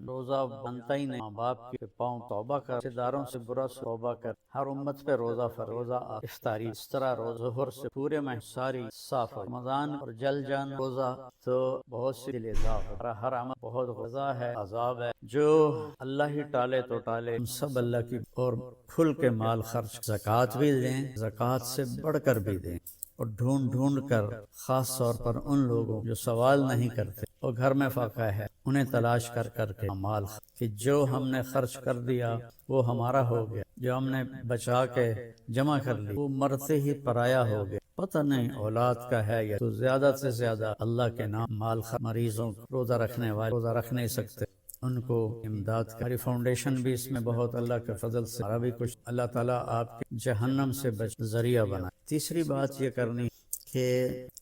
روزہ بنتا ہی نہیں، ماں باپ کے پاؤں توبہ کر، رشتہ داروں سے برا توبہ کر، ہر امت پہ روزہ روزہ افطاری، اس طرح ظہر سے پورے میں ساری صاف ہو رمضان اور جل جان روزہ تو بہت سی لذا ہو، ہر عمل بہت غذا ہے، عذاب ہے، جو اللہ ہی ٹالے تو ٹالے، ہم سب اللہ کی اور کھل کے مال خرچ، زکوٰۃ بھی دیں، زکوٰۃ سے بڑھ کر بھی دیں، اور ڈھونڈ ڈھونڈ کر، خاص طور پر ان لوگوں جو سوال نہیں کرتے اور گھر میں فاقہ ہے، انہیں تلاش کر کر کے مال، کہ جو ہم نے خرچ کر دیا وہ ہمارا ہو گیا، جو ہم نے بچا کے جمع کر لی وہ مرتے ہی پرایا ہو گیا، پتہ نہیں اولاد کا ہے یا تو زیادہ سے زیادہ اللہ کے نام مال مریضوں روزہ رکھنے والے روزہ رکھ نہیں سکتے، ان کو امداد کا، ہماری فاؤنڈیشن بھی اس میں بہت اللہ کے فضل سے ہمارا بھی کچھ، اللہ تعالیٰ آپ کے جہنم سے بچ ذریعہ بنا۔ تیسری بات یہ کرنی کہ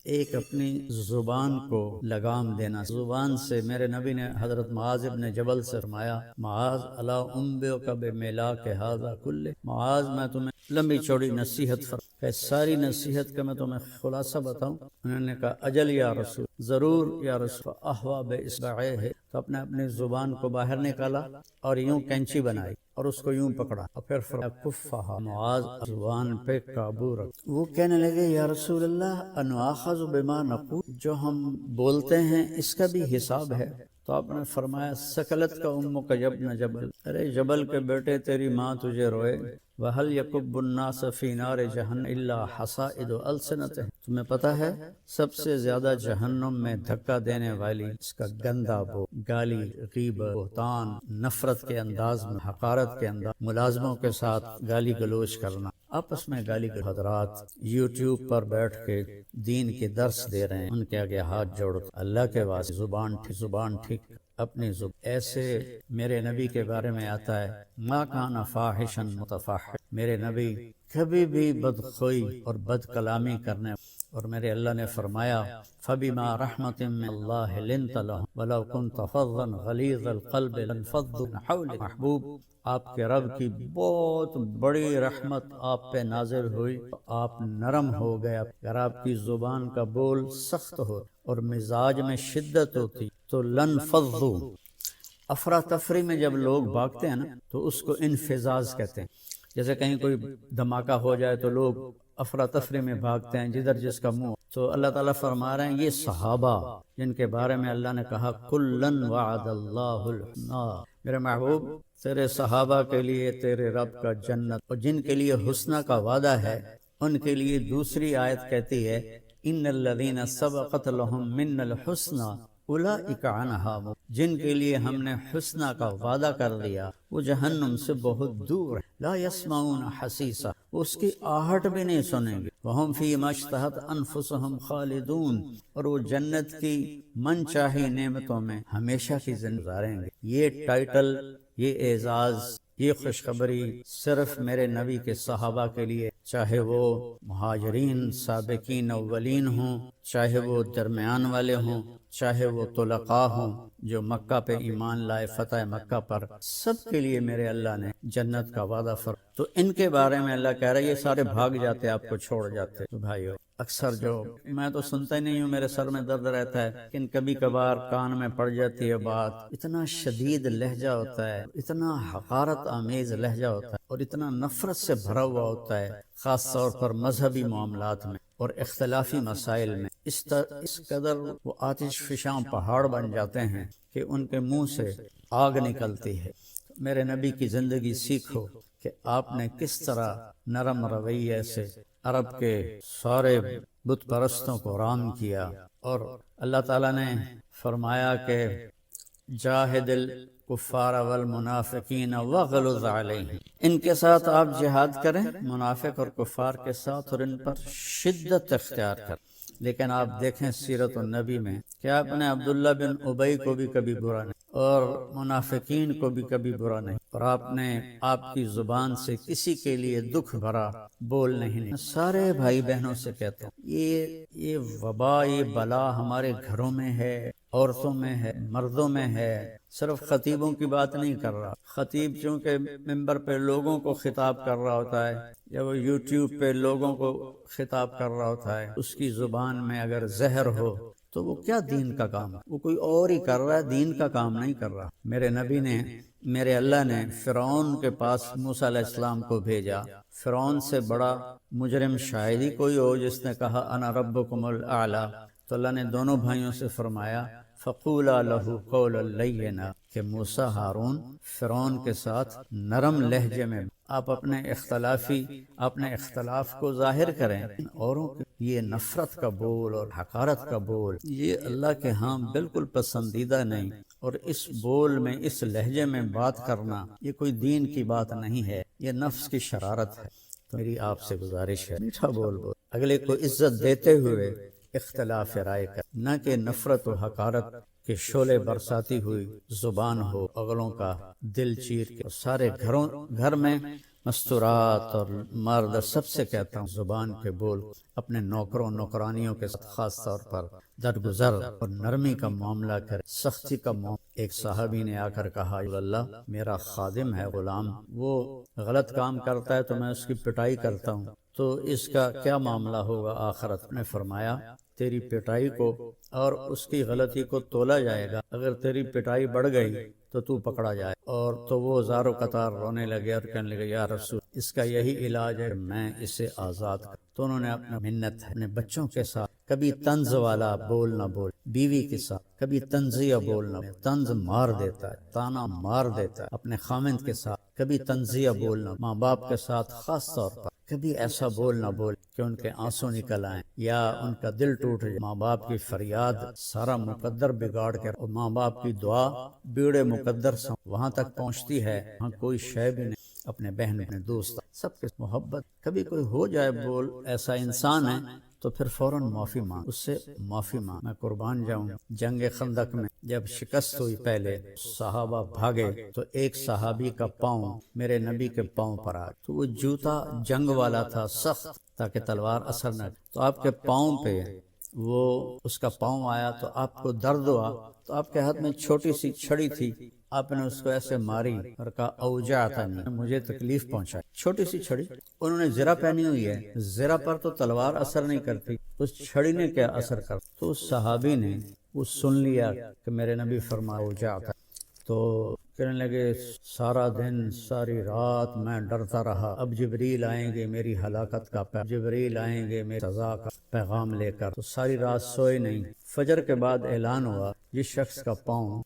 ایک اپنی زبان کو لگام دینا، زبان سے میرے نبی نے حضرت معاذ ابن جبل سے فرمایا، معاذ الا انبئک بملاک ھذا کلہ، معاذ میں تمہیں لمبی چوڑی نصیحت کہ ساری نصیحت کا میں تمہیں خلاصہ بتاؤں؟ انہوں نے کہا اجل یا رسول، ضرور یا رسول، احوی باصبعیہ، تو اپنی زبان کو باہر نکالا اور یوں کینچی بنائی اور اس کو یوں پکڑا اور پھر فرمایا کفھا، معاذ زبان پہ قابو رکھ۔ وہ کہنے لگے یا رسول اللہ انؤاخذ بما نقول، جو ہم بولتے ہیں اس کا بھی حساب ہے؟ تو آپ نے فرمایا سکلت کا امک یبن جبل، ارے جبل کے بیٹے تیری ماں تجھے روئے، وَهَلْ يَكُبُّ النَّاسَ فِي نَارِ جَهَنَّمَ إِلَّا حَصَائِدُ أَلْسِنَتِهِمْ، تمہیں پتہ ہے سب سے زیادہ جہنم میں دھکا دینے والی اس کا گندا بو، گالی، غیبت، بہتان، نفرت کے انداز میں، حقارت کے انداز، ملازموں کے ساتھ گالی گلوچ کرنا، آپس میں گالی گلوچ، حضرات یوٹیوب پر بیٹھ کے دین کے درس دے رہے ہیں، ان کے آگے ہاتھ جوڑ اللہ کے واسطے زبان ٹھیک اپنی زبان، ایسے میرے نبی کے بارے میں آتا ہے ما کان فاحشا متفحش، میرے نبی کبھی بھی بدخوئی اور بد کلامی کرنے، اور میرے اللہ نے فرمایا فبما رحمت من اللہ لنت لهم ولو كنت فظا غلیظ القلب لانفضوا من حولك، محبوب آپ کے رب کی بہت بڑی رحمت آپ پہ نازل ہوئی تو آپ نرم ہو گئے، اگر آپ کی زبان کا بول سخت ہو اور مزاج میں شدت ہوتی تو لانفضوا، افراتفری میں جب لوگ بھاگتے ہیں نا تو اس کو انفزاز کہتے ہیں، جیسے کہیں کوئی دھماکہ ہو جائے تو لوگ افراتفری میں بھاگتے ہیں جدھر جس کا منہ، تو اللہ تعالیٰ فرما رہے ہیں یہ صحابہ جن کے بارے میں اللہ نے کہا کلن وعد اللہ الحسنی، میرے محبوب تیرے صحابہ کے لیے تیرے رب کا جنت، اور جن کے لیے حسنہ کا وعدہ ہے ان کے لیے دوسری آیت کہتی ہے ان الذین سبقت لهم من الحسنی اولئک عنہا، جن کے لیے ہم نے حسنہ کا وعدہ کر دیا وہ جہنم سے بہت دور ہے، لا یسمعون حسیسا، اس کی آہٹ بھی نہیں سنیں گے، وہم فی ما اشتہت انفسہم خالدون، اور وہ جنت کی من چاہی نعمتوں میں ہمیشہ کی زندگی گزاریں گے۔ یہ ٹائٹل، یہ اعزاز، یہ خوشخبری صرف میرے نبی کے صحابہ کے لیے، چاہے وہ مہاجرین سابقین اولین ہوں، چاہے وہ درمیان والے ہوں، چاہے وہ طلقاء ہوں جو مکہ پہ ایمان لائے فتح مکہ پر، سب کے لیے میرے اللہ نے جنت کا وعدہ تو ان کے بارے میں اللہ کہہ رہا ہے یہ سارے بھاگ جاتے آپ کو چھوڑ جاتے۔ تو بھائیو اکثر جو میں تو سنتا ہی نہیں ہوں، میرے سر میں درد رہتا ہے، لیکن کبھی کبھار کان میں پڑ جاتی ہے بات، اتنا شدید لہجہ ہوتا ہے، اتنا حقارت آمیز لہجہ ہوتا ہے اور اتنا نفرت سے بھرا ہوا ہوتا ہے، خاص طور پر مذہبی معاملات میں اور اختلافی مسائل میں، اس قدر وہ آتش فشاں پہاڑ بن جاتے ہیں کہ ان کے منہ سے آگ نکلتی ہے۔ میرے نبی کی زندگی سیکھو کہ آپ نے کس طرح نرم رویے سے عرب کے سارے بت پرستوں کو رام کیا، اور اللہ تعالیٰ نے فرمایا کہ جاہد الکفار والمنافقین واغلظ علیہم، ان کے ساتھ آپ جہاد کریں، منافق اور کفار کے ساتھ، اور ان پر شدت اختیار کریں۔ لیکن آپ دیکھیں سیرت النبی میں کہ آپ نے عبداللہ بن ابی کو بھی کبھی برا نہیں اور منافقین کو بھی کبھی برا نہیں، اور آپ نے آپ کی زبان سے کسی کے لیے دکھ بھرا بول نہیں۔ سارے بھائی بہنوں سے کہتا ہوں یہ وبا، یہ بلا ہمارے گھروں میں ہے، عورتوں میں ہے، مردوں میں ہے، صرف خطیبوں کی بات نہیں کر رہا، خطیب چونکہ ممبر پہ لوگوں کو خطاب کر رہا ہوتا ہے یا وہ یوٹیوب پہ لوگوں کو خطاب کر رہا ہوتا ہے، اس کی زبان میں اگر زہر ہو تو وہ کیا دین کا کام ہے؟ وہ کوئی اور ہی کر رہا ہے، دین کا کام نہیں کر رہا۔ میرے نبی نے، میرے اللہ نے فرعون کے پاس موسیٰ علیہ السلام کو بھیجا۔ فرعون سے بڑا مجرم شاید ہی کوئی ہو جس نے کہا انا ربکم الاعلی۔ تو اللہ نے دونوں بھائیوں سے فرمایا فقولا لہ قولا لینا، کہ موسیٰ ہارون فرعون کے ساتھ نرم لہجے میں آپ اپنے اختلاف کو ظاہر کریں۔ اوروں کے یہ نفرت کا بول اور حقارت کا بول یہ اللہ کے ہاں بالکل پسندیدہ نہیں، اور اس بول میں، اس لہجے میں بات کرنا یہ کوئی دین کی بات نہیں ہے، یہ نفس کی شرارت ہے۔ تو میری آپ سے گزارش ہے میٹھا بول اگلے کو عزت دیتے ہوئے اختلاف رائے کر، نہ کہ نفرت و حقارت کے شعلے برساتی ہوئی زبان ہو اگلوں کا دل چیر کے۔ سارے گھر میں مستورات اور مرد سب سے کہتا ہوں زبان کے بول اپنے نوکروں نوکرانیوں کے ساتھ خاص طور پر درگزر اور نرمی کا معاملہ کرے، سختی کا معاملہ۔ ایک صحابی نے آ کر کہا اللہ میرا خادم ہے، غلام، وہ غلط کام کرتا ہے تو میں اس کی پٹائی کرتا ہوں، تو اس کا کیا معاملہ ہوگا آخرت؟ نے فرمایا تیری پٹائی کو اور اس کی غلطی کو تولا جائے گا، اگر تیری پٹائی بڑھ گئی تو پکڑا جائے۔ اور تو وہ زارو قطار رونے لگے اور کہنے لگے یا رسول اس کا یہی علاج ہے، میں اسے آزاد کر۔ تو انہوں نے اپنا منت اپنے بچوں کے ساتھ کبھی طنز والا بول نہ بول، بیوی کے ساتھ کبھی طنزیہ بول نہ بول، طنز مار دیتا ہے، تانا مار دیتا ہے۔ اپنے خامند کے ساتھ کبھی طنزیہ بول نہ، ماں باپ کے ساتھ خاص طور پر کبھی ایسا بول نہ بول کہ ان کے آنسو نکل آئیں یا ان کا دل ٹوٹ جائے۔ ماں باپ کی فریاد سارا مقدر بگاڑ کر، اور ماں باپ کی دعا بیڑے مقدر وہاں تک پہنچتی ہے وہاں کوئی شے بھی نہیں۔ اپنے بہن اپنے دوست سب کے محبت، کبھی کوئی ہو جائے بول ایسا انسان ہے تو پھر فوراً معافی مانگ، اس سے معافی مانگ۔ میں قربان جاؤں، جنگ خندق میں جب شکست ہوئی پہلے صحابہ بھاگے تو ایک صحابی کا پاؤں میرے نبی کے پاؤں پر آ، تو وہ جوتا جنگ والا تھا سخت تاکہ تلوار اثر نہ، تو آپ کے پاؤں پہ وہ اس کا پاؤں آیا تو آپ کو درد ہوا، تو آپ کے ہاتھ میں چھوٹی سی چھڑی تھی، آپ نے اس کو ایسے ماری اور کہا اوجعتنی، مجھے تکلیف پہنچائی۔ چھوٹی سی چھڑی، انہوں نے زرہ پہنی ہوئی ہے، زرہ پر تو تلوار اثر نہیں کرتی، اس چھڑی نے کیا اثر کر؟ تو اس صحابی نے وہ سن لیا کہ میرے نبی فرمایا اوجعتنی، تو کہنے لگے سارا دن ساری رات میں ڈرتا رہا، اب جبریل آئیں گے میری ہلاکت کا جبریل آئیں گے میری سزا کا پیغام لے کر، تو ساری رات سوئے نہیں۔ فجر کے بعد اعلان ہوا جس شخص کا پاؤں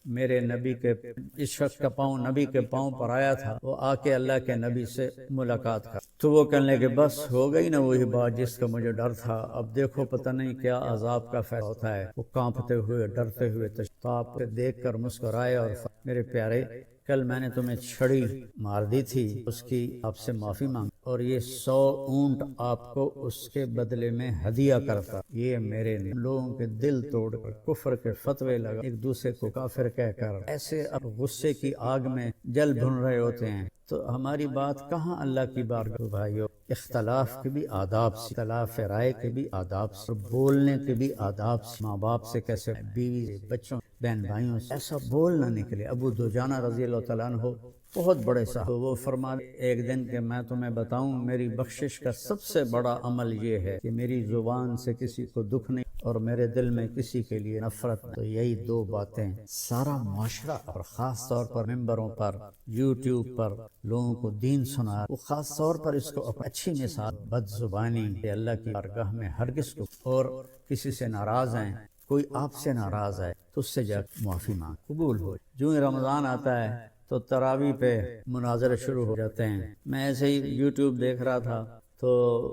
نبی کے پاؤں پر آیا تھا وہ آ کے اللہ کے نبی سے ملاقات کر، تو وہ کہنے لگے بس ہو گئی نا وہی بات جس کا مجھے ڈر تھا، اب دیکھو پتہ نہیں کیا عذاب کا فیصلہ ہوتا ہے۔ وہ کانپتے ہوئے ڈرتے ہوئے تشتاپ دیکھ کر مسکرائے اور میرے پیارے کل میں نے تمہیں چھڑی مار دی تھی، اس کی آپ سے معافی مانگ، اور یہ 100 اونٹ آپ کو اس کے بدلے میں ہدیہ کرتا۔ یہ میرے لوگوں کے دل توڑ کر کفر کے فتوے لگا، ایک دوسرے کو کافر کہہ کر ایسے اب غصے کی آگ میں جل بھن رہے ہوتے ہیں، تو ہماری بات کہاں اللہ کی بارگاہ؟ بھائیو اختلاف کے بھی آداب سے، اختلاف رائے کے بھی آداب سے، بولنے کے بھی آداب سے، ماں باپ سے کیسے، بیوی سے، بچوں، بہن بھائیوں سے ایسا بول نہ نکلے۔ ابو دجانہ رضی اللہ تعالیٰ عنہ بہت بڑے صاحب، وہ فرماتے ایک دن کہ میں تمہیں بتاؤں میری بخشش کا سب سے بڑا عمل یہ ہے کہ میری زبان سے کسی کو دکھ نہیں اور میرے دل میں کسی کے لیے نفرت نہیں۔ تو یہی دو باتیں سارا معاشرہ اور خاص طور پر ممبروں پر، یوٹیوب پر لوگوں کو دین سنا، وہ خاص طور پر اس کو اچھی مثال بد زبانی اللہ کی بارگاہ میں ہرگز کو، اور کسی سے ناراض ہیں، کوئی آپ سے ناراض ہے تو اس سے جا معافی مانگ، قبول ہو۔ جو ہی رمضان آتا ہے تو تراویح پہ مناظرے شروع ہو جاتے ہیں۔ میں ایسے ہی یوٹیوب دیکھ رہا تھا تو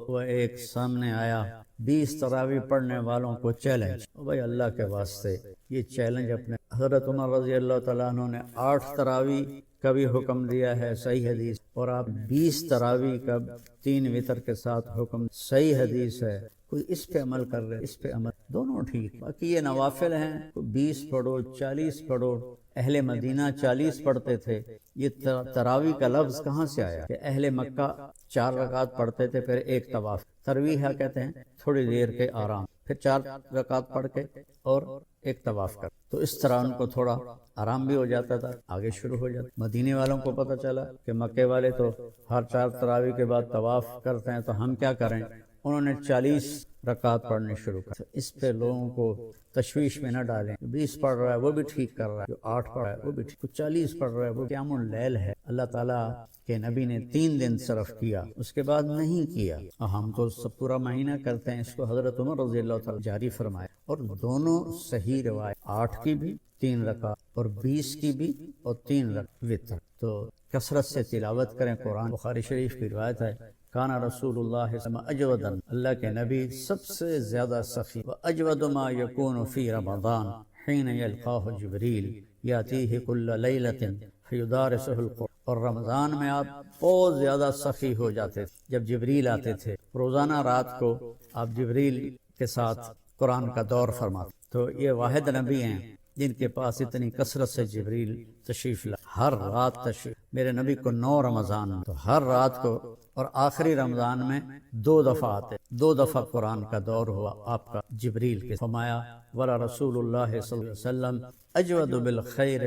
وہ ایک سامنے آیا 20 تراویح پڑھنے والوں کو چیلنج۔ بھائی اللہ کے واسطے یہ چیلنج اپنے حضرت عمر رضی اللہ تعالیٰ عنہ نے 8 تراویح کا بھی حکم دیا ہے صحیح حدیث، اور آپ 20 تراویح کا 3 وتر کے ساتھ حکم صحیح حدیث ہے، کوئی اس پہ عمل کر رہے، اس پہ عمل، دونوں ٹھیک۔ باقی یہ نوافل ہیں، 20 پڑھو 40 پڑھو، اہل مدینہ 40 پڑھتے تھے۔ یہ تراویح کا لفظ کہاں سے آیا کہ اہل مکہ 4 رکعت پڑھتے تھے پھر ایک طواف، ترویح کہتے ہیں تھوڑی دیر کے آرام، پھر 4 رکعت پڑھ کے اور ایک طواف کر، تو اس طرح ان کو تھوڑا آرام بھی ہو جاتا تھا، آگے شروع ہو جاتا۔ مدینے والوں کو پتہ چلا کہ مکے والے تو ہر 4 تراویح کے بعد طواف کرتے ہیں، تو ہم کیا کریں؟ انہوں نے 40 رکعت پڑھنے شروع کر. اس پہ لوگوں کو تشویش میں نہ ڈالیں. 20 پڑھ رہا ہے وہ بھی ٹھیک کر رہا ہے, جو 8 پڑھ رہا ہے وہ بھی ٹھیک, 40 پڑھ رہا ہے وہ قیام اللیل ہے. اللہ تعالیٰ کہ نبی نے 3 دن صرف کیا, اس کے بعد نہیں کیا. اور ہم تو سب پورا مہینہ کرتے ہیں. اس کو حضرت عمر رضی اللہ تعالیٰ جاری فرمائے. اور دونوں صحیح روایت, 8 کی بھی 3 رکعت اور 20 کی بھی اور 3 رکعت وتر. تو کثرت سے تلاوت کریں قرآن. بخاری شریف کی روایت ہے, کانا رسول اللہ صلی اللہ علیہ وسلم اجودن, اللہ کے نبی سب سے زیادہ سخی, واجود ما یکون فی رمضان حین یلقاہ جبریل یاتیہ کل لیلۃ فیدارسہ القرآن. اور رمضان میں آپ بہت زیادہ سخی ہو جاتے تھے جب جبریل آتے تھے. روزانہ رات کو آپ جبریل کے ساتھ قرآن کا دور فرماتے. تو یہ واحد نبی ہیں جن کے پاس اتنی کثرت سے جبریل تشریف لا. ہر رات تشریف, میرے نبی کو 9 رمضان میں تو ہر رات کو, اور آخری رمضان میں 2 دفعہ آتے, 2 دفعہ قرآن کا دور ہوا آپ کا جبریل کے. فرمایا ولا رسول اللہ صلی اللہ علیہ وسلم اجود بالخیر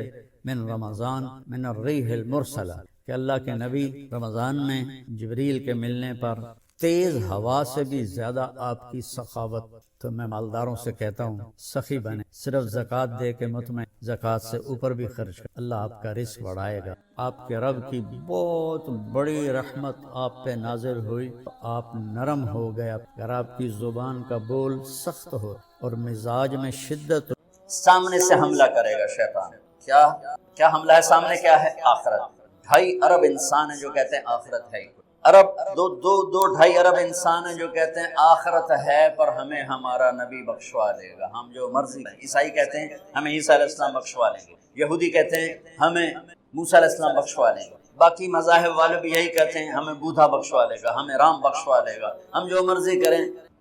من رمضان من الریح المرسلہ, کہ اللہ کے نبی رمضان میں جبریل کے ملنے پر تیز ہوا سے بھی زیادہ آپ کی سخاوت. تو میں مالداروں سے کہتا ہوں سخی بنے, صرف زکوٰۃ دے کے مطمئن, زکوٰۃ سے اوپر بھی خرچ کر. اللہ آپ کا رزق بڑھائے گا. آپ کے رب کی بہت بڑی رحمت آپ پہ نازل ہوئی تو آپ نرم ہو گئے. اگر آپ کی زبان کا بول سخت ہو اور مزاج میں شدت ہو, سامنے سے حملہ کرے گا شیطان. کیا حملہ ہے سامنے؟ کیا ہے؟ آخرت. 2.5 ارب انسان ہیں جو کہتے ہیں آخرت ہے. ارب 2.5 ارب انسان ہیں جو کہتے ہیں آخرت ہے پر ہمیں ہمارا نبی بخشوا لے گا, ہم جو مرضی. عیسائی کہتے ہیں ہمیں عیسیٰ علیہ السلام بخشوا لیں گے. یہودی کہتے ہیں ہمیں موسیٰ علیہ السلام بخشوا لیں گے. باقی مذاہب والے بھی یہی کہتے ہیں ہمیں بودھا بخشوا لے گا, ہمیں رام بخشوا لے گا, ہم جو مرضی کریں.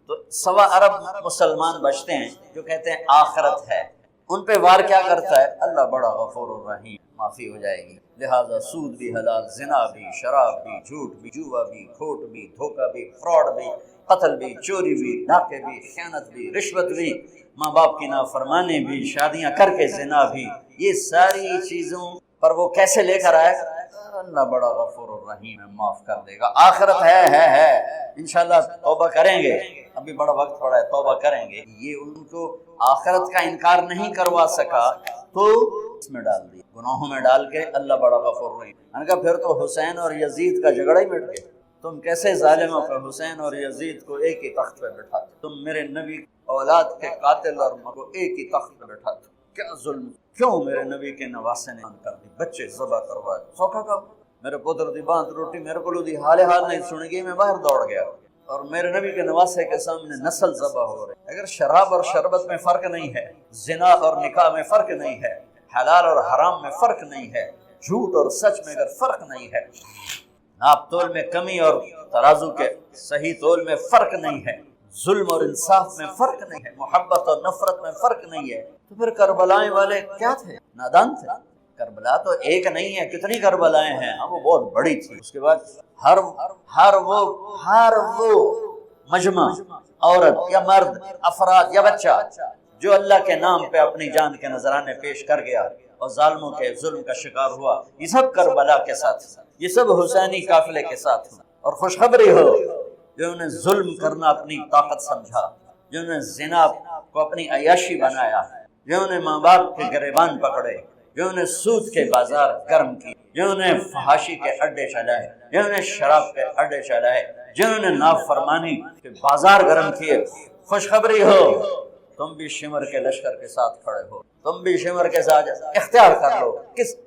تو 1.25 ارب مسلمان بچتے ہیں جو کہتے ہیں آخرت ہے. ان پہ وار کیا کرتا ہے؟ اللہ بڑا غفور الرحیم, معافی ہو جائے گی. لہذا سود بھی حلال, زنا بھی, شراب بھی, جھوٹ بھی, جوا بھی, کھوٹ بھی, دھوکہ بھی, فراڈ بھی, قتل بھی, چوری بھی, ڈاکے بھی, خیانت بھی, رشوت بھی, ماں باپ کی نافرمانی بھی, شادیاں کر کے زنا بھی, یہ ساری چیزوں پر وہ کیسے لے کر آئے؟ اللہ بڑا غفور الرحیم ہے, معاف کر دے گا. آخرت ہے انشاءاللہ توبہ کریں گے, ابھی بڑا وقت پڑا ہے, توبہ کریں گے. یہ ان کو آخرت کا انکار نہیں کروا سکا تو اس میں ڈال دیا, گناہوں میں ڈال کے. اللہ بڑا غفور رحیم. میں نے کہا پھر تو حسین اور یزید کا جھگڑا ہی مٹ گیا. تم کیسے ظالم ہو کہ حسین اور یزید کو ایک ہی تخت پہ بٹھاتے, تم میرے نبی اولاد کے قاتل اور کو ایک ہی تخت پہ بٹھاتے. کیا ظلم, کیوں میرے نبی کے نواسے نے کر دی, بچے ذبح کروائے. سوکھا کا میرے پتر دی بانت روٹی میرے کو دی حال نہیں سن گئی, میں باہر دوڑ گیا اور میرے نبی کے نواسے کے سامنے نسل ذبح ہو رہے. اگر شراب اور شربت میں فرق نہیں ہے, زنا اور نکاح میں فرق نہیں ہے, حلال اور حرام میں فرق نہیں ہے, جھوٹ اور سچ میں اگر فرق نہیں ہے, ناپ تول میں کمی اور ترازو کے صحیح تول میں فرق نہیں ہے, ظلم اور انصاف میں فرق نہیں ہے, محبت اور نفرت میں فرق نہیں ہے, تو پھر کربلائیں والے کیا تھے؟ نادان تھے. کربلا تو ایک نہیں ہے, کتنی کربلائیں ہیں, وہ بہت بڑی تھی. اس کے بعد ہر وہ مجمع, عورت یا مرد, افراد یا بچہ جو اللہ کے نام پہ اپنی جان کے نذرانے پیش کر گیا اور ظالموں کے ظلم کا شکار ہوا, یہ سب کربلا کے ساتھ, یہ سب حسینی قافلے کے ساتھ. اور خوشخبری ہو جنہوں نے ظلم کرنا اپنی طاقت سمجھا, جنہوں نے زنا کو اپنی عیاشی بنایا, جنہوں نے ماں باپ کے گریبان پکڑے, جنہوں نے سود کے بازار گرم کی, جنہوں نے فحاشی کے اڈے چلائے, جنہوں نے شراب کے اڈے چلائے, جنہوں نے نافرمانی کے بازار گرم کیے. خوشخبری ہو تم بھی شمر کے لشکر کے ساتھ کھڑے ہو, تم بھی شمر کے ساتھ اختیار کر لو.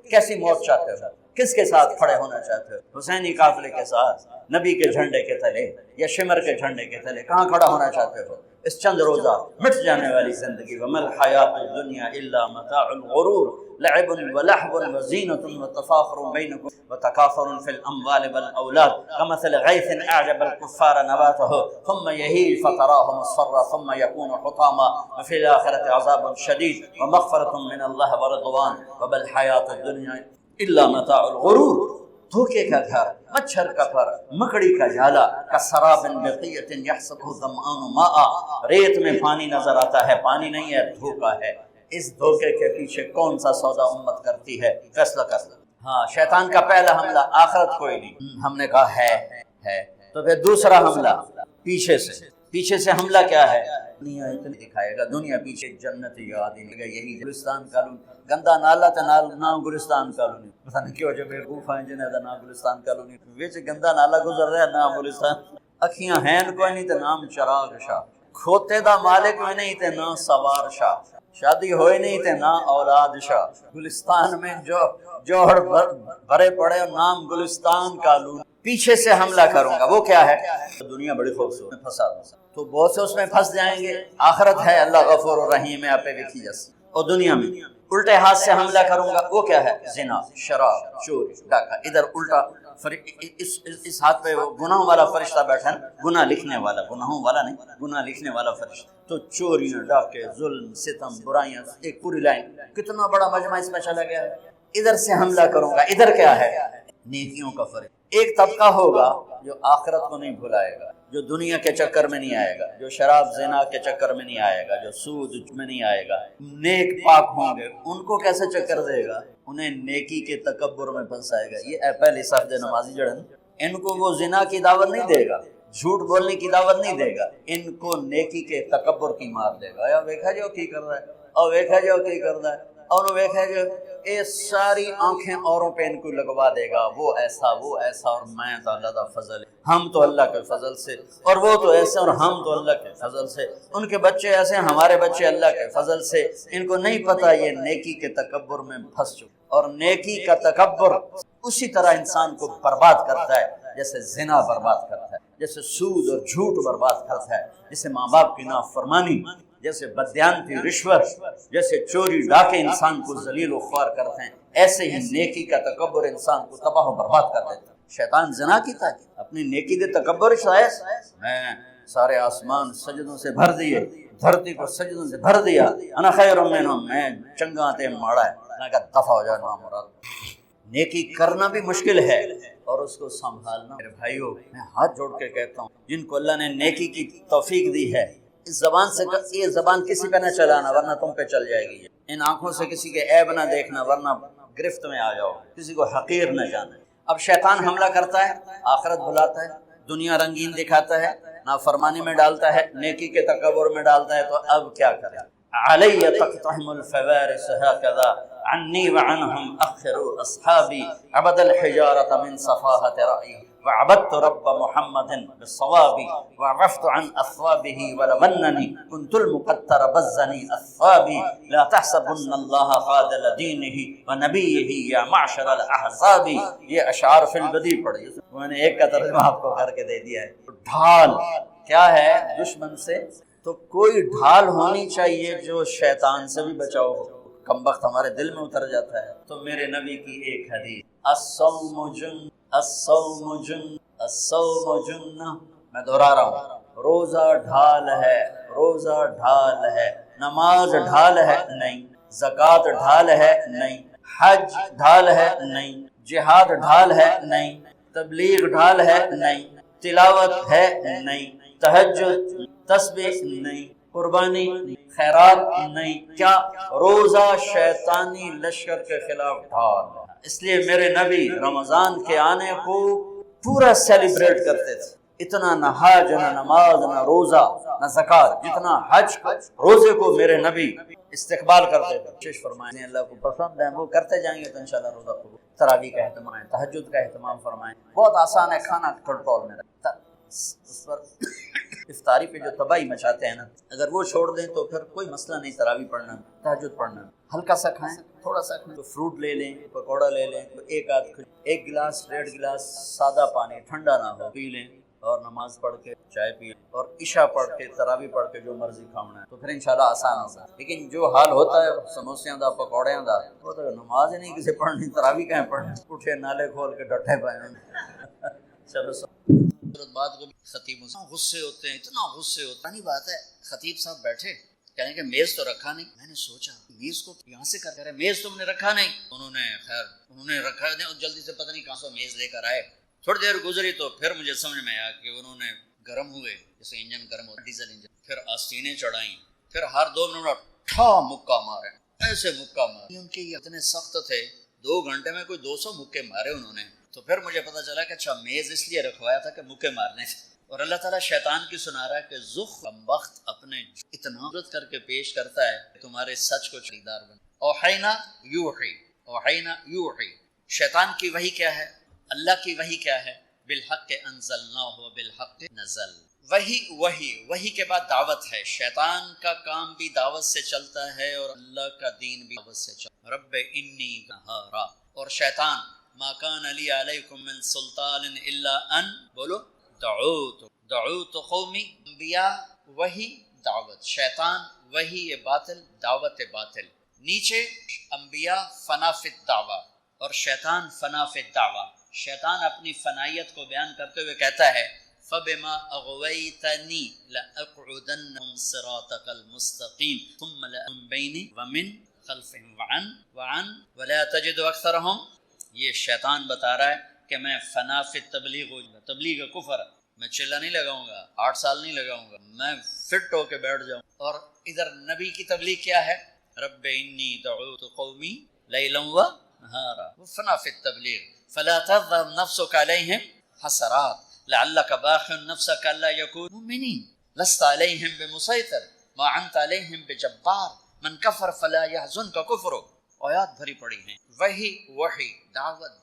کیسی موت چاہتے ہو, کس کے ساتھ کھڑے ہونا چاہتے ہو؟ حسینی قافلے کے ساتھ, نبی کے جھنڈے کے تلے یا شمر کے جھنڈے کے تلے؟ کہاں کھڑا ہونا چاہتے ہو؟ اس چند روزہ مٹ جانے والی زندگی. وَمَا الْحَيَاةُ الدُّنْيَا إِلَّا مَتَاعُ الْغُرُورِ لعب ولهو وزينة وتفاخر بينكم وتكاثر في الأموال والأولاد كمثل غيث أعجب الكفار نباته ثم يهيج فتراه مصفرا ثم يكون حطاما وفي الآخرة عذاب شديد ومغفرة من الله ورضوان وما الحياة الدنيا إلا متاع الغرور. دھوکے کا گھر, مچھر کا پر, مکڑی کا جھالا, کسراب بقیۃ یحسبہ الظمآن ماء, ریت میں پانی نظر آتا ہے, پانی نہیں ہے, دھوکا ہے. اس دھوکے کے پیچھے کون سا سودا امت کرتی ہے؟ فیصلہ کر لو. ہاں, شیطان کا پہلا حملہ آخرت کوئی نہیں, ہم نے کہا ہے. تو پھر دوسرا حملہ پیچھے سے حملہ کیا ہے؟ دنیا اتنی دکھائے گا، دنیا پیچھے جنت یاد ہی گا، یہی گلستان کالونی گندا نالا تے نام گلستان کالونی، پتہ نہیں کیوں جو بیوقوف ہیں جنہیں دا نام گلستان کالونی وچ گندا نالا گزر رہا ہے، نام گلستان، اکھیاں ہیں کوئی نہیں تے نام چراغ شاہ، کھوتے دا مالک میں نہیں تے نام سوار شاہ، شادی ہوئے نہیں تے نام اولاد شاہ، گلستان میں جو جوہر بھرے پڑے نام گلستان کالونی، پیچھے سے حملہ کروں گا، وہ کیا ہے؟ دنیا بڑی خوبصورت ہے، پھنسا تو بہت سے اس میں پھنس جائیں گے، آخرت ہے اللہ غفور الرحیم ہے، آپ پہ وکھی جس، اور دنیا میں الٹے ہاتھ سے حملہ کروں گا، وہ کیا ہے؟ زنا، شراب، چوری، ڈاکہ، ادھر الٹا اس ہاتھ پہ وہ گناہوں والا فرشتہ بیٹھا ہے، گناہ لکھنے والا، گناہوں والا نہیں، گناہ لکھنے والا فرشتہ، تو چوریاں، ڈاکے، ظلم، ستم، برائیاں، ایک پوری لائن، کتنا بڑا مجمع اس میں چلا گیا ہے، ادھر سے حملہ کروں گا، ادھر کیا ہے؟ نیکیوں کا فرق، ایک طبقہ ہوگا جو آخرت کو نہیں بھلائے گا، جو دنیا کے چکر میں نہیں آئے گا، جو شراب زنا کے چکر میں نہیں آئے گا، جو سود میں نہیں آئے گا، نیک پاک ہوں گے، ان کو کیسے چکر دے گا؟ انہیں نیکی کے تکبر میں پھنسائے گا، یہ پہلی صف دے نمازی جڑن، ان کو وہ زنا کی دعوت نہیں دے گا، جھوٹ بولنے کی دعوت نہیں دے گا، ان کو نیکی کے تکبر کی مار دے گا، یا ویکھا جو کی کر رہا ہے، اور ویکھا جو کی کر رہا ہے، اور ویکھا جو یہ ساری آنکھیں اوروں پہ ان کو لگوا دے گا، وہ ایسا اور میں تو اللہ کا فضل، ہم تو اللہ کے فضل سے، اور وہ تو ایسے اور ہم تو اللہ کے فضل سے، ان کے بچے ایسے ہمارے بچے اللہ کے فضل سے، ان کو نہیں پتا یہ نیکی کے تکبر میں پھنس چکے، اور نیکی کا تکبر اسی طرح انسان کو برباد کرتا ہے جیسے زنا برباد کرتا ہے، جیسے سود اور جھوٹ برباد کرتا ہے، جیسے ماں باپ کی نافرمانی، جیسے بدیانتی، رشوت، جیسے چوری ڈاکے انسان کو ذلیل و خوار کرتے ہیں، ایسے ہی نیکی کا تکبر انسان کو تباہ و برباد کر دیتا ہے۔ شیطان زنا کی تھا اپنی نیکی دے تکبر شاید میں سارے آسمان سجدوں سے بھر دیے، دھرتی کو سجدوں سے بھر دیا، انا خیر منہم، میں چنگا تے ماڑا ہے، میں کہا دفع ہو جا نامراد۔ نیکی کرنا بھی مشکل ہے اور اس کو سنبھالنا، میرے بھائیوں میں ہاتھ جوڑ کے کہتا ہوں جن کو اللہ نے نیکی کی توفیق دی ہے، اس زبان سے یہ زبان کسی پہ نہ چلانا ورنہ تم پہ چل جائے گی، ان آنکھوں سے کسی کے عیب نہ دیکھنا ورنہ گرفت میں آ جاؤ، کسی کو حقیر نہ جانا۔ اب شیطان حملہ کرتا ہے، آخرت بھلاتا ہے، دنیا رنگین دکھاتا ہے، نافرمانی میں ڈالتا ہے، نیکی کے تکبر میں ڈالتا ہے، تو اب کیا کرے؟ علی تقتحم الفوارس هكذا عني وعنهم اخر اصحابي عبد الحجارة من صفاهة رأيه وعبدت رب محمد بالصواب وعفت عن اثوابه ولمنني كنت المقتر بزني اثوابي لا تحسبن الله خاذل دينه ونبيه يا معشر الاحزاب۔ یہ اشعار فی البدیع پڑھی، میں نے ایک کا ترجمہ آپ کو کر کے دے دیا ہے۔ ڈھال کیا ہے دشمن سے؟ تو کوئی ڈھال ہونی چاہیے جو شیطان سے بھی بچاؤ ہو، کم وقت ہمارے دل میں اتر جاتا ہے۔ تو میرے نبی کی ایک حدیث، الصوم جن، الصوم جن، الصوم جنہ، میں دہرا رہا ہوں، روزہ ڈھال ہے، روزہ ڈھال ہے، نماز ڈھال ہے نہیں، زکوٰۃ ڈھال ہے نہیں، حج ڈھال ہے نہیں، جہاد ڈھال ہے نہیں، تبلیغ ڈھال ہے نہیں، تلاوت ہے نہیں، تہجد، تسبیح نہیں، قربانی، خیرات نہیں، کیا؟ روزہ شیطانی لشکر کے خلاف ڈھال۔ اس لیے میرے نبی رمضان کے آنے کو پورا سیلیبریٹ کرتے تھے، اتنا نہ حج، نہ نماز، نہ روزہ، نہ زکوٰۃ، جتنا حج کو، روزے کو میرے نبی استقبال کرتے تھے۔ کوشش فرمائیں اللہ کو پسند ہے، وہ کرتے جائیں گے تو انشاءاللہ روزہ قبول۔ تراویح کا اہتمام، تہجد کا اہتمام فرمائیں، بہت آسان ہے، کھانا کنٹرول میں رکھتا، اس پر افطاری پہ جو تباہی مچاتے ہیں نا، اگر وہ چھوڑ دیں تو پھر کوئی مسئلہ نہیں، تراویح پڑھنا، تہجد پڑھنا، ہلکا سا کھائیں، تھوڑا سا کھائیں، تو فروٹ لے لیں، پکوڑا لے لیں، تو ایک گلاس، 1.5 گلاس سادہ پانی، ٹھنڈا نہ ہو، پی لیں، اور نماز پڑھ کے چائے پی، اور عشاء پڑھ کے، تراویح پڑھ کے جو مرضی کھانا ہے، تو پھر انشاءاللہ آسان ہوگا۔ لیکن جو حال ہوتا ہے سموسیاں دا، پکوڑیاں دا، وہ تو نماز ہی نہیں کسی پڑھنی، تراویح کہیں پڑھنی، اٹھے نالے کھول کے ڈٹھے پائے۔ چلو بات کو خطیب غصے ہوتے ہیں، اتنا غصے ہوتا نہیں، بات ہے خطیب صاحب بیٹھے، کہیں کہ میز تو رکھا نہیں، میں نے سوچا میز کو یہاں سے کر رہے، میز تم نے رکھا نہیں، انہوں نے رکھا نہیں، اور جلدی سے پتہ نہیں کہاں سے میز لے کر آئے، تھوڑی دیر گزری تو پھر مجھے سمجھ میں آیا کہ انہوں نے گرم ہوئے، جیسے انجن گرم ہو، ڈیزل انجن، پھر آستینیں چڑھائیں، پھر ہر 2 منٹ ٹھا مکہ مارے، ایسے مکہ مارے، ان کے یہ اتنے سخت تھے، 2 گھنٹے میں کوئی 200 مکے مارے انہوں نے۔ تو پھر مجھے پتا چلا کہ اچھا میز اس لیے رکھوایا تھا کہ مکے مارنے سے، اور اللہ تعالیٰ شیطان کی سنا رہا ہے کہ زخ وقت اپنے اتنا عزت کر کے پیش کرتا ہے کہ تمہارے سچ کو خریدار بن. اوحینا یوحی، اوحینا یوحی. شیطان کی وحی کیا ہے؟ اللہ کی وحی کیا ہے؟ بالحق انزلناہ بالحق نزل. وحی کے بعد دعوت ہے. شیطان کا کام بھی دعوت سے چلتا ہے اور اللہ کا دین بھی دعوت سے چلتا ہے. رب انی نہارا. اور شیطان ما کان علی علیکم من سلطان الا ان بولو دعوت قومی. انبیاء وحی دعوت، شیطان وحی باطل دعوت باطل. نیچے انبیاء فنا فی الدعوہ اور شیطان فنا فی الدعوہ. شیطان اپنی فنائیت کو بیان کرتے ہوئے کہتا ہے فَبِمَا أَغْوَيْتَنِي لَأَقْعُدَنَّهُمْ صِرَاطَكَ الْمُسْتَقِيمَ ثُمَّ لَأَنْ بَيْنِ وَمِنْ خَلْفِهِمْ وَعَنْ وَلَا تَجِدُ أَكْثَرَهُمْ. یہ شیطان بتا رہا ہے کہ میں فنا فی تبلیغ ہو جاؤں. تبلیغ کفر، میں چلہ نہیں لگاؤں گا، 8 سال نہیں لگاؤں گا، میں فٹ ہو کے بیٹھ جاؤں. اور ادھر نبی کی تبلیغ کیا ہے؟ رب انی دعوت قومی لیلا ونہارا. وہ فنا فی التبلیغ. فلا تذر نفسك علیہم حسرات لعلك باخع نفسك الا يكونوا مؤمنین لست علیہم بمسیطر ما انت علیہم بجبار من کفر فلا يحزنك کفرہ. آیات بھری پڑی ہیں. وحی دعوت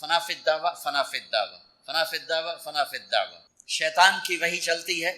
فنا فی الدعوہ فنا فی الدعوہ فنا فی الدعوہ فنا فی الدعوہ. شیطان کی وحی چلتی ہے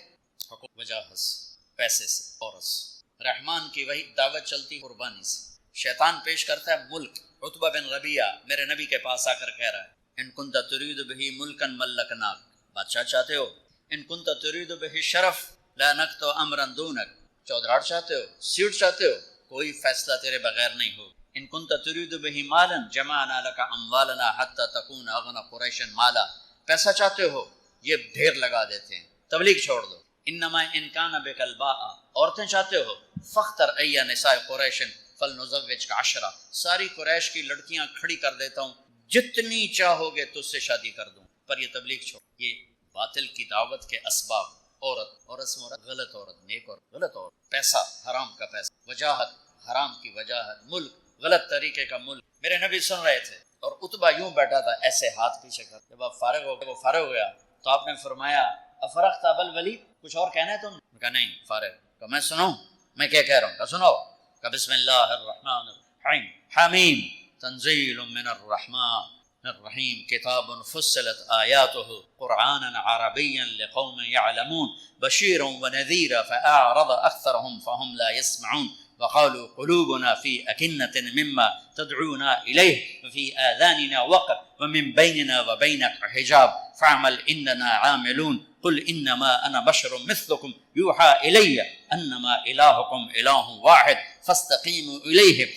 حقوق وجاہت سے، پیسے سے، عورت سے. رحمان کی وحی دعوت چلتی قربانی سے. شیطان پیش کرتا ہے ملک. عتبہ بن ربیعہ میرے نبی کے پاس آ کر کہہ رہا ہے ان کنت ترید بہ ملکا ملکناک. بادشاہ چاہتے ہو؟ ان کنت ترید بہ شرف لا نکت امرا دونک. چودراڑ چاہتے ہو، سیٹ چاہتے ہو، کوئی فیصلہ تیرے بغیر نہیں ہو. ان کنت ترید بہ مالا جمعنا لک اموالنا حتی تکون اغنى قریش مالا. پیسہ چاہتے ہو، یہ ڈھیر لگا دیتے ہیں. تبلیغ چھوڑ دو. انما ان کان بک الباء. عورتیں چاہتے ہو، فاختر ای نساء قریش فلنزوجک 10. ساری قریش کی لڑکیاں کھڑی کر دیتا ہوں، جتنی چاہو گے تجھ سے شادی کر دوں. پر یہ تبلیغ چھوڑ. یہ باطل کی دعوت کے اسباب: عورت سے مراد غلط عورت، نیک عورت، غلط عورت، پیسہ حرام کا پیسہ، وجاہت حرام کی وجاہت، ملک غلط طریقے کا ملک. میرے نبی سن رہے تھے اور عتبہ یوں بیٹھا تھا ایسے ہاتھ پیچھے کر. جب آپ فارغ ہو گئے، وہ فارغ ہو گیا تو آپ نے فرمایا افرغت ابا الولید، کچھ اور کہنا ہے تم؟ کہا نہیں فارغ. کہ میں سنوں میں کیا کہہ رہا ہوں؟ کہ سناؤ. کہ بسم اللہ الرحمن الرحیم حمیم تنزیل من الرحمن الرحیم کتاب فصلت آیاته قرآنا عربیا لقوم يعلمون بشیرا ونذیرا فأعرض اکثرهم فهم لا يسمعون وقالوا قلوبنا في أكنة مما تدعونا إليه وفي آذاننا وقر ومن بيننا وبينك حجاب فاعمل إننا عاملون قل إنما أنا بشر مثلكم يوحى إلي أنما إلهكم إله واحد فاستقيموا إليه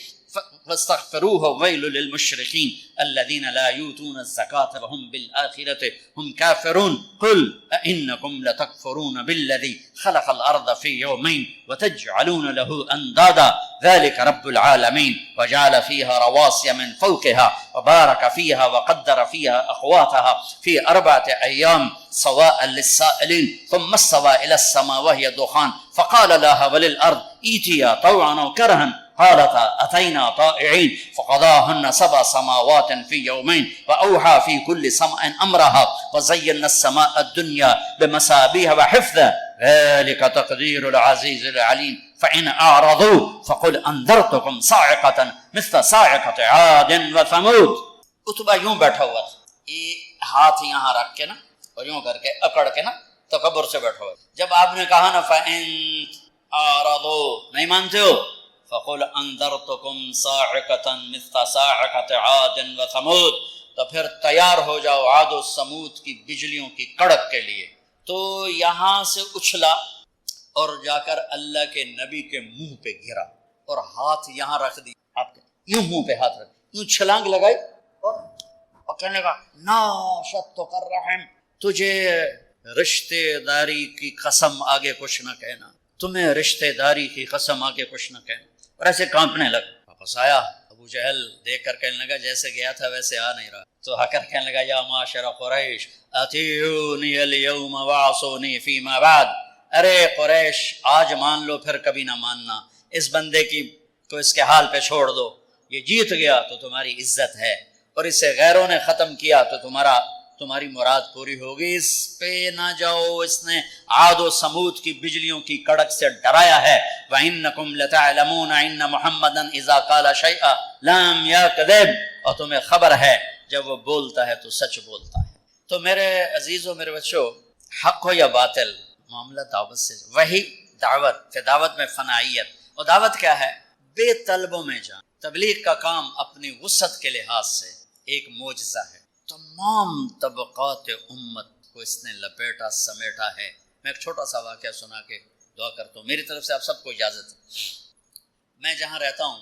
فاستغفروه ويل للمشركين الذين لا يؤتون الزكاة وهم بالآخرة هم كافرون قل أئنكم لتكفرون بالذي خلق الأرض في يومين وتجعلون له أندادا ذلك رب العالمين وجعل فيها رواسي من فوقها وبارك فيها وقدر فيها أقواتها في 4 أيام سواء للسائلين ثم استوى إلى السماء وهي دخان فقال لها وللأرض ائتيا طوعا أو كرها قالتا أتينا طائعين فقضاهن 7 سماوات في يومين وأوحى في كل سماء أمرها وزينا السماء الدنيا بمصابيح وحفظا ذلك تقدير العزيز العليم فإن أعرضوا فقل أنذرتكم صاعقة مثل صاعقة عاد وثمود. عتبہ یوں بیٹھا ہوا تھا، یہ ہاتھ یہاں رکھ کے نا اور یوں کر کے اکڑ کے نا تکبر سے بیٹھا ہوا. جب آپ نے کہا نا فإن أعرضوا، نہیں مانتے ہو، فقل انذرتکم صاعقة مثل صاعقة عاد وثمود، تو پھر تیار ہو جاؤ عاد و ثمود کی بجلیوں کی کڑک کے لیے. تو یہاں سے اچھلا اور جا کر اللہ کے نبی کے منہ پہ گرا اور ہاتھ یہاں رکھ دی. آپ یوں منہ پہ ہاتھ رکھ، یوں چھلانگ لگائی اور کہنے لگا ناشدتک الرحم، تجھے رشتے داری کی قسم آگے کچھ نہ کہنا، تمہیں رشتے داری کی قسم آگے کچھ نہ کہنا. اور ایسے کانپنے لگا. واپس آیا، ابو جہل دیکھ کر کہنے لگا جیسے گیا تھا ویسے آ نہیں رہا. تو آ کر کہنے لگا یا معاشر قریش اطیعونی اليوم وعصونی فیما بعد. ارے قریش آج مان لو پھر کبھی نہ ماننا، اس بندے کی کو اس کے حال پہ چھوڑ دو. یہ جیت گیا تو تمہاری عزت ہے اور اسے غیروں نے ختم کیا تو تمہاری مراد پوری ہوگی، اس پہ نہ جاؤ، اس نے عاد و سمود کی بجلیوں کی کڑک سے ڈرایا ہے۔ وَإِنَّكُمْ لَتَعْلَمُونَ أَنَّ مُحَمَّدًا إِذَا قَالَ شَيْئًا لَمْ يَكْذِبْ، اور تمہیں خبر ہے جب وہ بولتا ہے تو سچ بولتا ہے۔ تو میرے عزیزوں، میرے بچوں، حق ہو یا باطل، معاملہ دعوت سے، وہی دعوت کہ دعوت میں فنائیت، اور دعوت کیا ہے؟ بے طلبوں میں جان۔ تبلیغ کا کام اپنی وسعت کے لحاظ سے ایک معجزہ ہے، تمام طبقات امت کو اس نے لپیٹا سمیٹا ہے۔ میں ایک چھوٹا سا واقعہ سنا کے دعا کرتا ہوں، میری طرف سے آپ سب کو اجازت ہے۔ میں جہاں رہتا ہوں